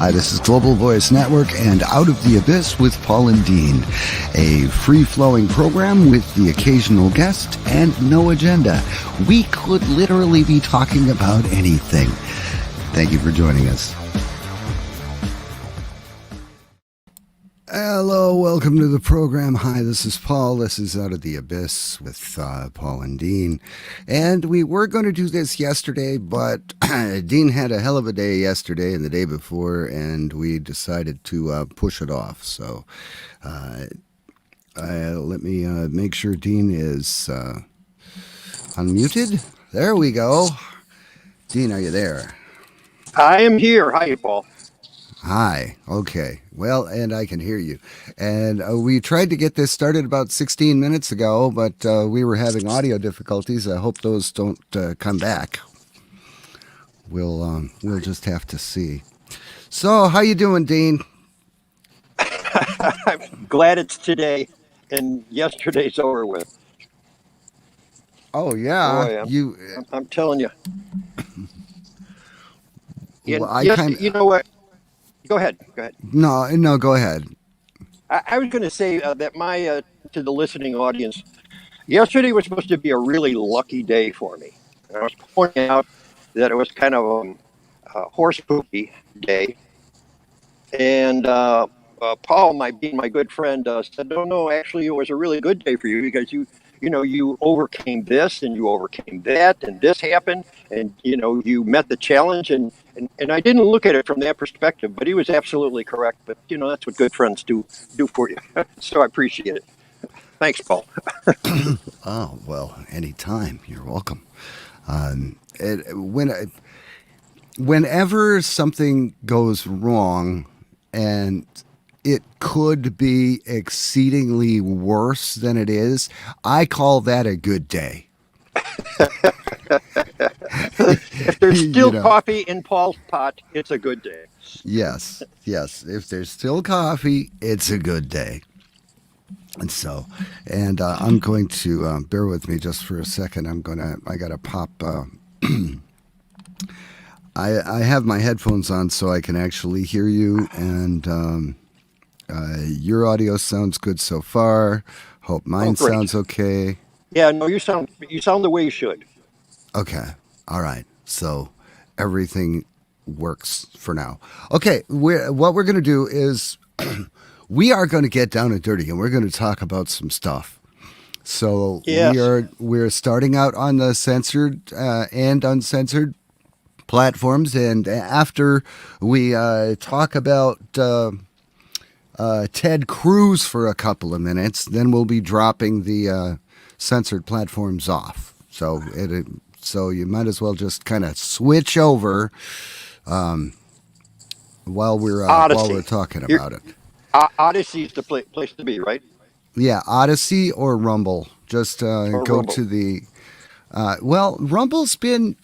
Hi, this is Global Voice Network and Out of the Abyss with Paul and Dean, a free-flowing program with the occasional guest and no agenda. We could literally be talking about anything. Thank you for joining us. Hello, welcome to the program. Hi, this is Paul. This is Out of the Abyss with Paul and Dean. And we were going to do this yesterday, but Dean had a hell of a day yesterday and the day before, and we decided to push it off. So let me make sure Dean is unmuted. There we go. Dean, are you there? I am here. Hi, Paul. Hi. Okay. Well, and I can hear you. And we tried to get this started about 16 minutes ago, but we were having audio difficulties. I hope those don't come back. We'll just have to see. So, how you doing, Dean? I'm glad it's today and yesterday's over with. Oh yeah, Boy, I'm telling you. Well, you know what? Go ahead. No, go ahead. I was going to say that to the listening audience, yesterday was supposed to be a really lucky day for me. And I was pointing out that it was kind of a horse poopy day. And Paul, being my good friend, said, no, actually, it was a really good day for you because you overcame this and you overcame that and this happened and, you met the challenge. And I didn't look at it from that perspective, but he was absolutely correct. But, that's what good friends do for you. So I appreciate it. Thanks, Paul. Oh, well, anytime. You're welcome. Whenever something goes wrong and it could be exceedingly worse than it is, I call that a good day. If there's still coffee in Paul's pot, it's a good day. Yes. If there's still coffee, it's a good day. And so, I'm going to bear with me just for a second. I got to pop. I have my headphones on so I can actually hear you, and your audio sounds good so far. Hope mine sounds okay. Yeah, no, you sound the way you should. Okay, all right. So everything works for now. Okay, what we're going to do is we are going to get down and dirty, and we're going to talk about some stuff. So yes. we're starting out on the censored and uncensored platforms, and after we talk about Ted Cruz for a couple of minutes, then we'll be dropping the censored platforms off. So you might as well just kind of switch over while we're talking about it. Odyssey is the place to be, right? Yeah, Odyssey or Rumble. Just go Rumble. to the. Rumble's been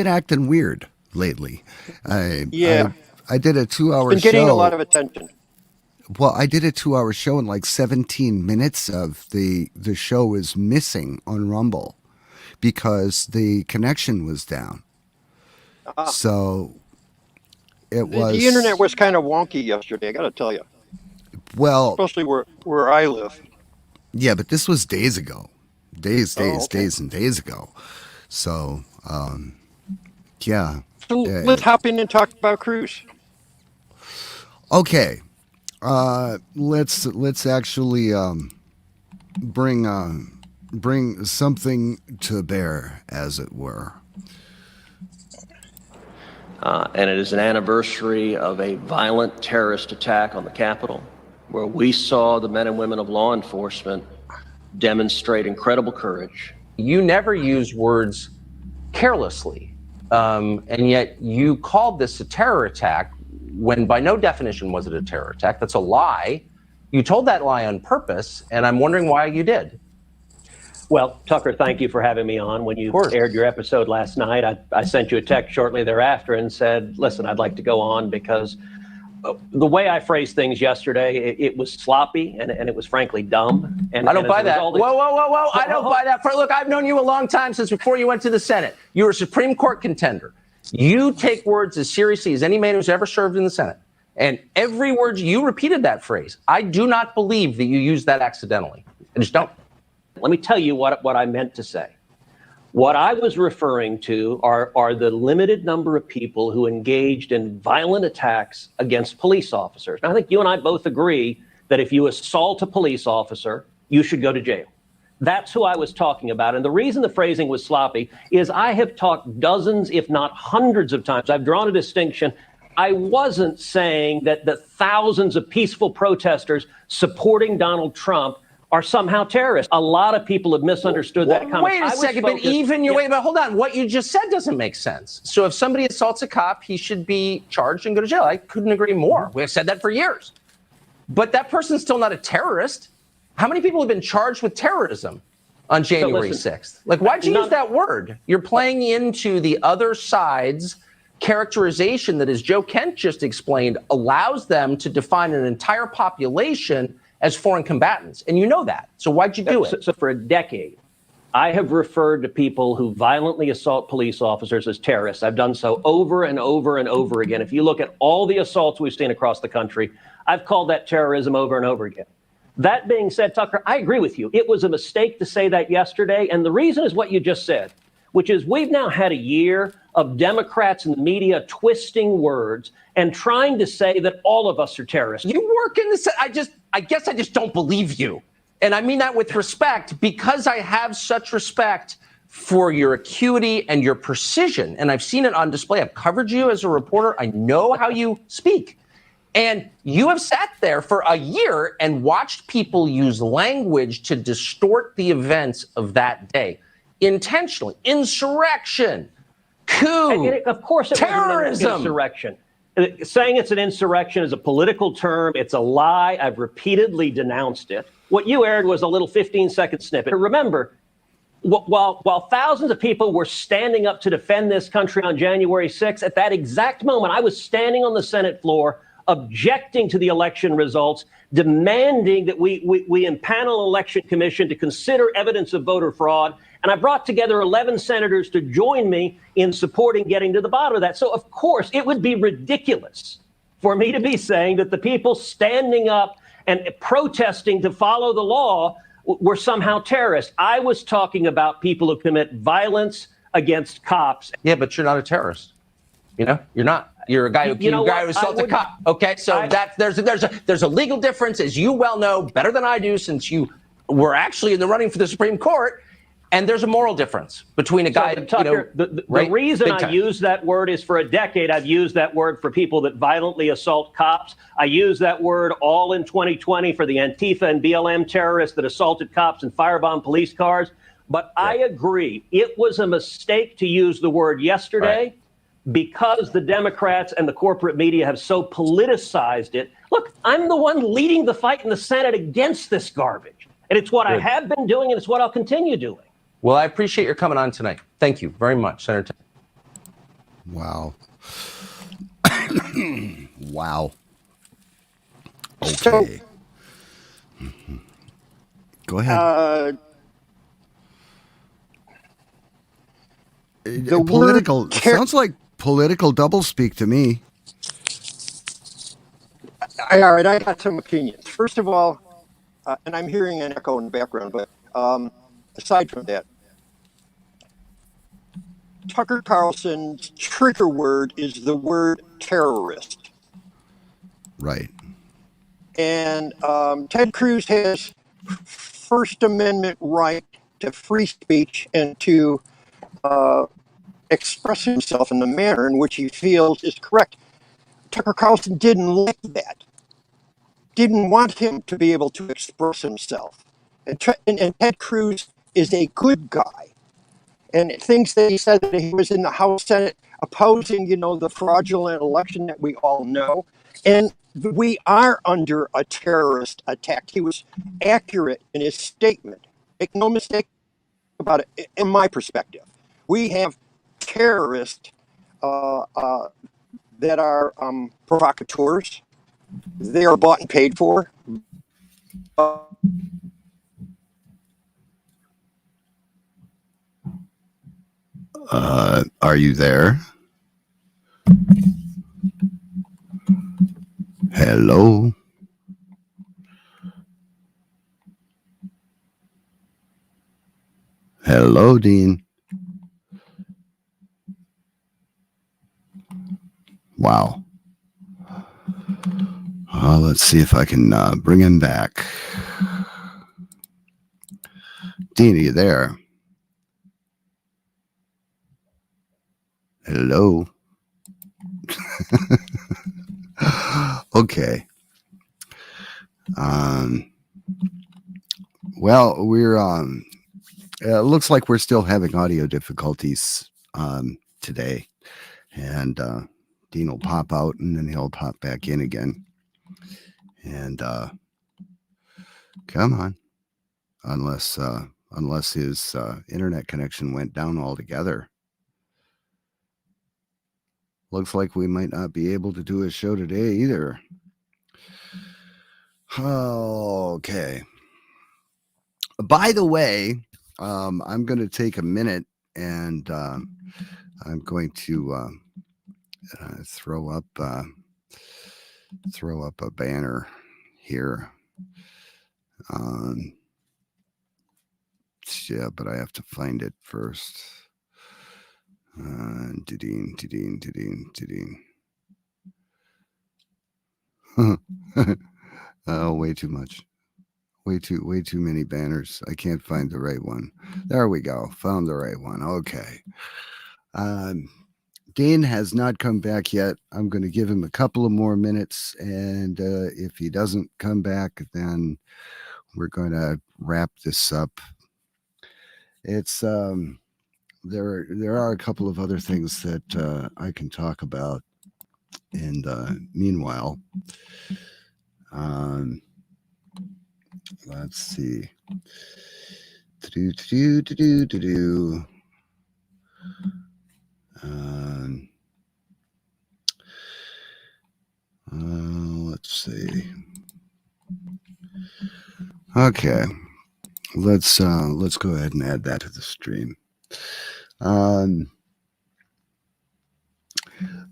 acting weird lately. I did a 2-hour show. It's been getting a lot of attention. Well, I did a 2-hour show, and like 17 minutes of the show is missing on Rumble because the connection was down. So it was. The internet was kind of wonky yesterday, I got to tell you. Well, especially where I live. Yeah, but this was days ago. Days and days ago. So, yeah. So let's hop in and talk about Cruz. Okay. Let's actually bring something to bear, as it were. And it is an anniversary of a violent terrorist attack on the Capitol, where we saw the men and women of law enforcement demonstrate incredible courage. You never use words carelessly, and yet you called this a terror attack when by no definition was it a terror attack. That's a lie. You told that lie on purpose, and I'm wondering why you did. Well, Tucker, thank you for having me on. When you aired your episode last night, I sent you a text shortly thereafter and said, listen, I'd like to go on because the way I phrased things yesterday, it was sloppy and it was frankly dumb. And I don't buy that. Whoa. I don't buy that. Look, I've known you a long time, since before you went to the Senate. You were a Supreme Court contender. You take words as seriously as any man who's ever served in the Senate. And every word you repeated that phrase. I do not believe that you used that accidentally. I just don't. Let me tell you what I meant to say. What I was referring to are the limited number of people who engaged in violent attacks against police officers. Now, I think you and I both agree that if you assault a police officer, you should go to jail. That's who I was talking about. And the reason the phrasing was sloppy is I have talked dozens, if not hundreds of times. I've drawn a distinction. I wasn't saying that the thousands of peaceful protesters supporting Donald Trump are somehow terrorists. A lot of people have misunderstood that comment. Wait a second, but even your way, but hold on. What you just said doesn't make sense. So if somebody assaults a cop, he should be charged and go to jail. I couldn't agree more. We have said that for years. But that person's still not a terrorist. How many people have been charged with terrorism on January 6th? Like, why'd you use that word? You're playing into the other side's characterization that, as Joe Kent just explained, allows them to define an entire population as foreign combatants. And you know that. So why'd you do it? So for a decade, I have referred to people who violently assault police officers as terrorists. I've done so over and over and over again. If you look at all the assaults we've seen across the country, I've called that terrorism over and over again. That being said, Tucker, I agree with you. It was a mistake to say that yesterday. And the reason is what you just said, which is we've now had a year of Democrats and the media twisting words and trying to say that all of us are terrorists. You work in the I guess I just don't believe you. And I mean that with respect, because I have such respect for your acuity and your precision. And I've seen it on display. I've covered you as a reporter. I know how you speak. And you have sat there for a year and watched people use language to distort the events of that day. Intentionally. Insurrection. Coup. And of course it terrorism. Was an insurrection. Saying it's an insurrection is a political term. It's a lie. I've repeatedly denounced it. What you aired was a little 15-second snippet. Remember, while thousands of people were standing up to defend this country on January 6th, at that exact moment, I was standing on the Senate floor objecting to the election results, demanding that we impanel an election commission to consider evidence of voter fraud. And I brought together 11 senators to join me in supporting getting to the bottom of that. So, of course, it would be ridiculous for me to be saying that the people standing up and protesting to follow the law were somehow terrorists. I was talking about people who commit violence against cops. Yeah, but you're not a terrorist. You know, you're not. You're a guy who assaults a cop. Okay, so there's a legal difference, as you well know, better than I do, since you were actually in the running for the Supreme Court. And there's a moral difference between a guy. Tucker, the reason I use that word is for a decade I've used that word for people that violently assault cops. I use that word all in 2020 for the Antifa and BLM terrorists that assaulted cops and firebombed police cars. But I agree, it was a mistake to use the word yesterday because the Democrats and the corporate media have so politicized it. Look, I'm the one leading the fight in the Senate against this garbage. And it's what I have been doing, and it's what I'll continue doing. Well, I appreciate your coming on tonight. Thank you very much, Senator. Wow. Wow. Okay. So, Go ahead. The Political word sounds like political doublespeak to me. all right, I got some opinions. First of all, and I'm hearing an echo in the background, but aside from that, Tucker Carlson's trigger word is the word terrorist. Right. And Ted Cruz has First Amendment right to free speech and to express himself in the manner in which he feels is correct. Tucker Carlson didn't like that. Didn't want him to be able to express himself. And Ted Cruz is a good guy. And things that he said that he was in the House Senate opposing, the fraudulent election that we all know. And we are under a terrorist attack. He was accurate in his statement. Make no mistake about it, in my perspective. We have terrorists that are provocateurs. They are bought and paid for. Are you there? Hello. Hello, Dean. Wow. Let's see if I can bring him back. Dean, are you there? Hello. Okay. Well, we're it looks like we're still having audio difficulties today, and Dean will pop out and then he'll pop back in again. And come on, unless his internet connection went down altogether. Looks like we might not be able to do a show today either. Okay. By the way, I'm going to take a minute and I'm going to throw up a banner here. Yeah, but I have to find it first. Oh, way too much. Way too many banners. I can't find the right one. There we go. Found the right one. Okay. Dean has not come back yet. I'm going to give him a couple of more minutes, and if he doesn't come back, then we're going to wrap this up. It's there are a couple of other things that I can talk about. And meanwhile, let's see. Let's see. Okay, let's go ahead and add that to the stream.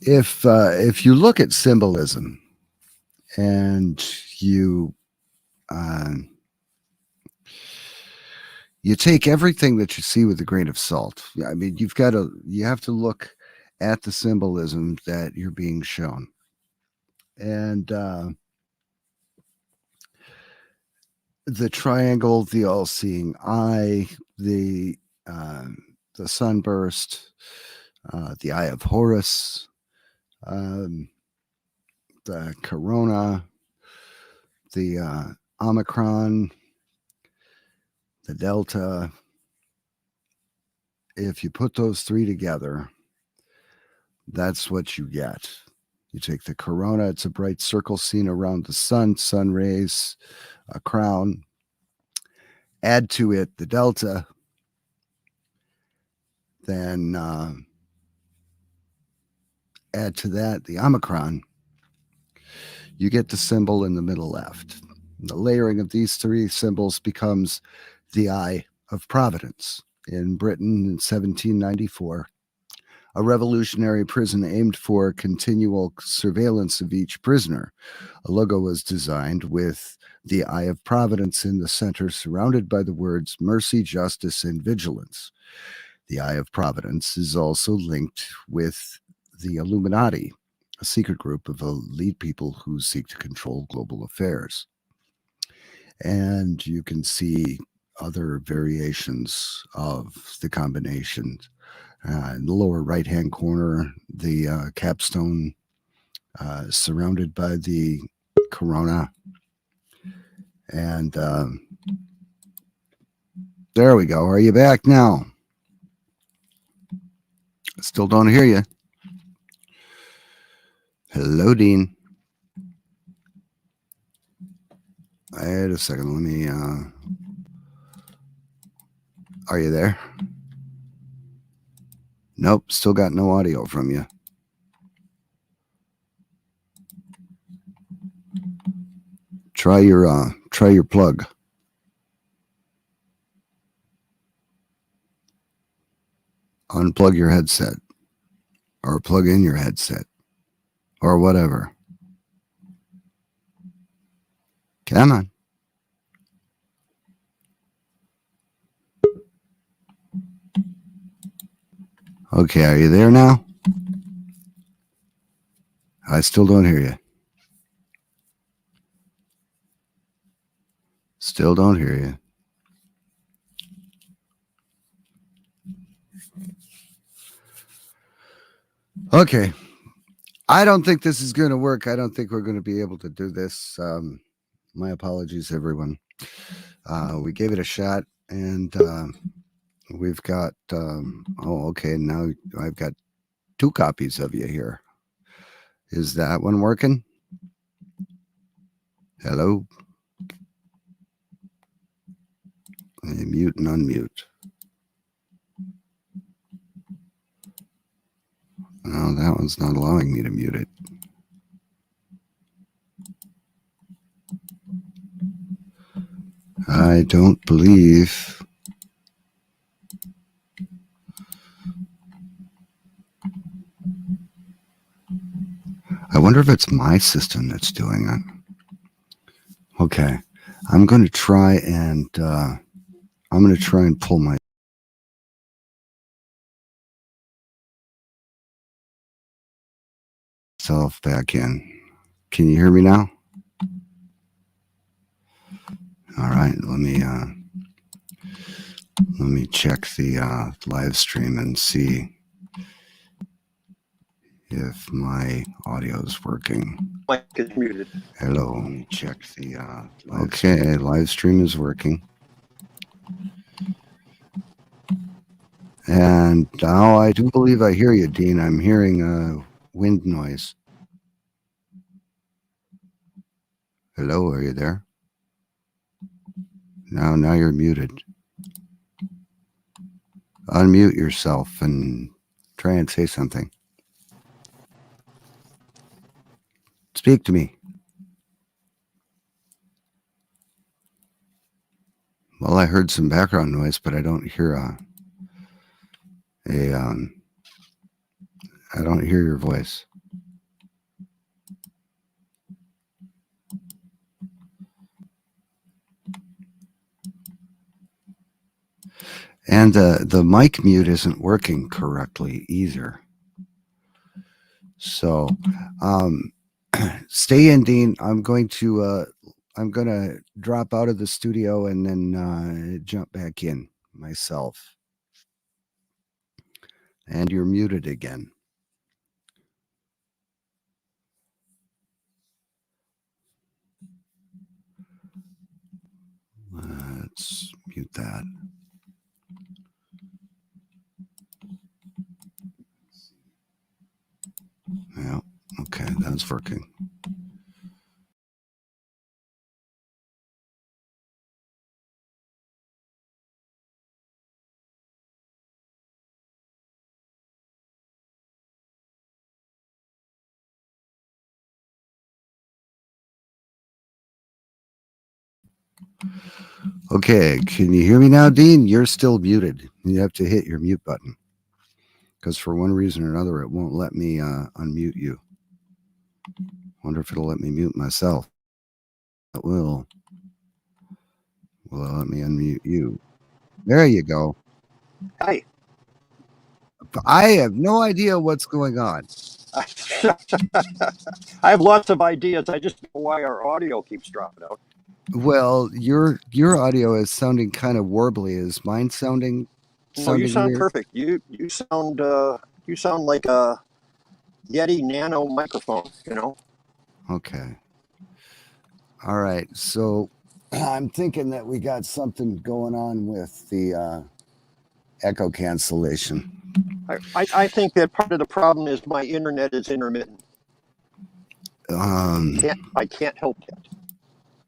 If you look at symbolism and you take everything that you see with a grain of salt. I mean, you have to look at the symbolism that you're being shown. And the triangle, the all-seeing eye, the sunburst, the eye of Horus, the corona, the Omicron, the Delta. If you put those three together, that's what you get. You take the corona, it's a bright circle seen around the sun rays, a crown. Add to it the Delta, then add to that the Omicron. You get the symbol in the middle left. The layering of these three symbols becomes the Eye of Providence. In Britain in 1794, a revolutionary prison aimed for continual surveillance of each prisoner. A logo was designed with the Eye of Providence in the center, surrounded by the words mercy, justice, and vigilance. The Eye of Providence is also linked with the Illuminati, a secret group of elite people who seek to control global affairs. And you can see other variations of the combination. In the lower right-hand corner, the capstone surrounded by the corona. And there we go. Are you back now? Still don't hear you. Hello, Dean. Wait a second. Let me... Are you there? Nope, still got no audio from you. Try your plug. Unplug your headset. or plug in your headset or whatever. Come on. Okay, are you there now? I still don't hear you. Still don't hear you. Okay. I don't think this is going to work. I don't think we're going to be able to do this. My apologies, everyone. We gave it a shot, and we've got, okay, now I've got 2 copies of you here. Is that one working? Hello? Mute and unmute. No, that one's not allowing me to mute it. I don't believe. I wonder if it's my system that's doing it. Okay. I'm going to try and pull myself back in. Can you hear me now? All right, let me check the live stream and see if my audio is working. Mic is muted. Hello, let me check the okay, live stream is working. And now I do believe I hear you, Dean. I'm hearing wind noise. Hello, are you there? Now you're muted. Unmute yourself and try and say something. Speak to me. Well, I heard some background noise, but I don't hear I don't hear your voice. And the mic mute isn't working correctly either. So stay in, Dean. I'm going to drop out of the studio and then jump back in myself. And you're muted again. Let's mute that. Yeah, okay, that's working. Okay, can you hear me now, Dean? You're still muted. You have to hit your mute button because for one reason or another, it won't let me unmute you. Wonder if it'll let me mute myself. It will. Will it let me unmute you? There you go. Hi. I have no idea what's going on. I have lots of ideas. I just don't know why our audio keeps dropping out. Well, your audio is sounding kind of warbly. Is mine sounding No, you sound weird? perfect. You sound like a Yeti Nano microphone, you know. Okay. All right. So I'm thinking that we got something going on with the echo cancellation. I think that part of the problem is my internet is intermittent. I can't help that.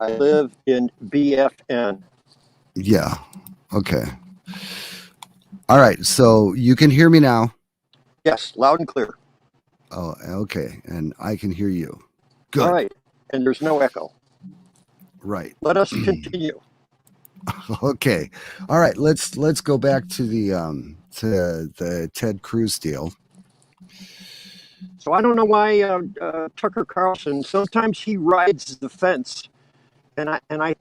I live in BFN. Yeah. Okay. All right. So you can hear me now. Yes, loud and clear. Oh, okay. And I can hear you. Good. All right. And there's no echo. Right. Let us continue. Okay. All right. Let's go back to the Ted Cruz deal. So I don't know why Tucker Carlson, sometimes he rides the fence, and I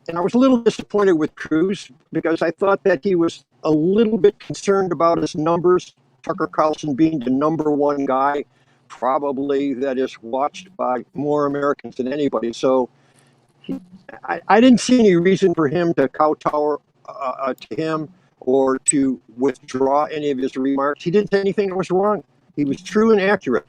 was a little disappointed with Cruz because I thought that he was a little bit concerned about his numbers. Tucker Carlson being the number one guy, probably that is watched by more Americans than anybody. So I didn't see any reason for him to kowtow to him or to withdraw any of his remarks. He didn't say anything that was wrong. He was true and accurate.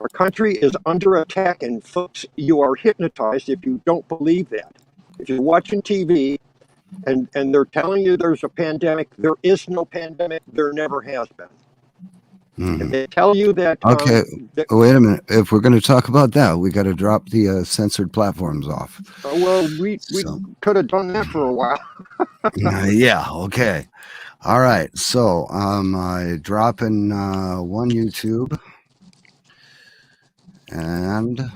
Our country is under attack, and folks, you are hypnotized if you don't believe that. If you're watching TV and they're telling you there's a pandemic, there is no pandemic. There never has been. And they tell you that. Okay, wait a minute. If we're going to talk about that, we got to drop the censored platforms off. Well, we could have done that for a while. Yeah. Okay. All right. So I'm dropping one YouTube and